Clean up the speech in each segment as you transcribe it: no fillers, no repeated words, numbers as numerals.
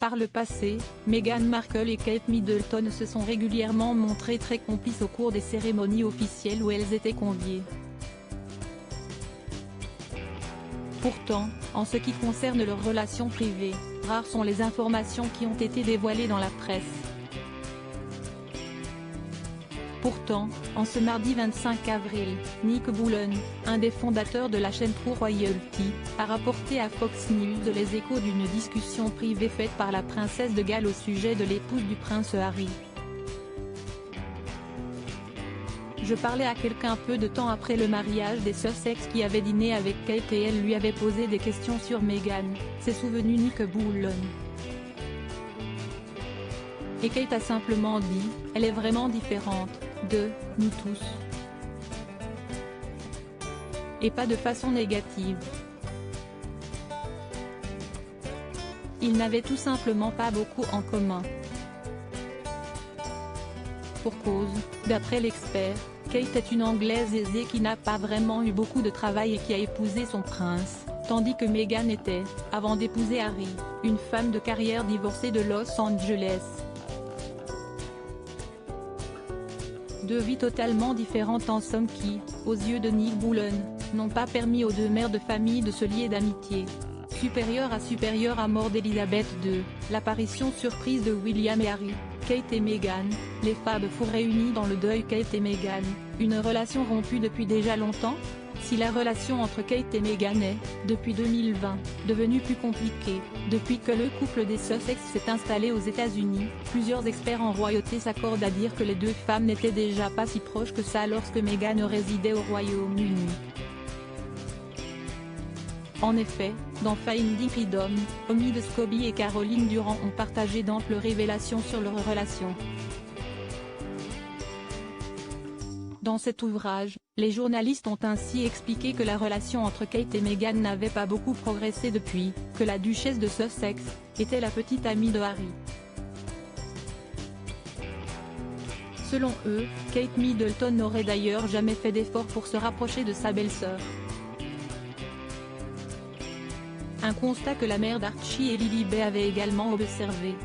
Par le passé, Meghan Markle et Kate Middleton se sont régulièrement montrées très complices au cours des cérémonies officielles où elles étaient conviées. Pourtant, en ce qui concerne leurs relations privées, rares sont les informations qui ont été dévoilées dans la presse. Pourtant, en ce mardi 25 avril, Nick Bullen, un des fondateurs de la chaîne True Royalty, a rapporté à Fox News les échos d'une discussion privée faite par la princesse de Galles au sujet de l'épouse du prince Harry. Je parlais à quelqu'un peu de temps après le mariage des Sussex qui avait dîné avec Kate et elle lui avait posé des questions sur Meghan, s'est souvenu Nick Bullen. Et Kate a simplement dit, elle est vraiment différente de nous tous. Et pas de façon négative. Ils n'avaient tout simplement pas beaucoup en commun. Pour cause, d'après l'expert, Kate est une Anglaise aisée qui n'a pas vraiment eu beaucoup de travail et qui a épousé son prince, tandis que Meghan était, avant d'épouser Harry, une femme de carrière divorcée de Los Angeles. Deux vies totalement différentes en somme qui, aux yeux de Nick Bullen, n'ont pas permis aux deux mères de famille de se lier d'amitié supérieure à mort d'Elisabeth II, l'apparition surprise de William et Harry, Kate et Meghan, les Fab Four réunis dans le deuil Kate et Meghan, une relation rompue depuis déjà longtemps? Si la relation entre Kate et Meghan est, depuis 2020, devenue plus compliquée, depuis que le couple des Sussex s'est installé aux États-Unis, plusieurs experts en royauté s'accordent à dire que les deux femmes n'étaient déjà pas si proches que ça lorsque Meghan résidait au Royaume-Uni. En effet, dans Finding Freedom, Omid Scobie et Caroline Durand ont partagé d'amples révélations sur leur relation. Dans cet ouvrage, les journalistes ont ainsi expliqué que la relation entre Kate et Meghan n'avait pas beaucoup progressé depuis que la duchesse de Sussex était la petite amie de Harry. Selon eux, Kate Middleton n'aurait d'ailleurs jamais fait d'effort pour se rapprocher de sa belle-sœur. Un constat que la mère d'Archie et Lilibet avait également observé.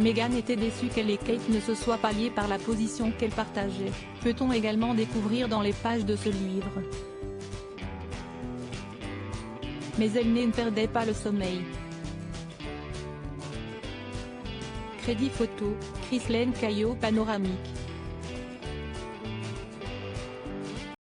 Meghan était déçue qu'elle et Kate ne se soient pas liées par la position qu'elles partageaient, peut-on également découvrir dans les pages de ce livre. Mais elle ne perdait pas le sommeil. Crédit photo, Chryslaine Caillot panoramique.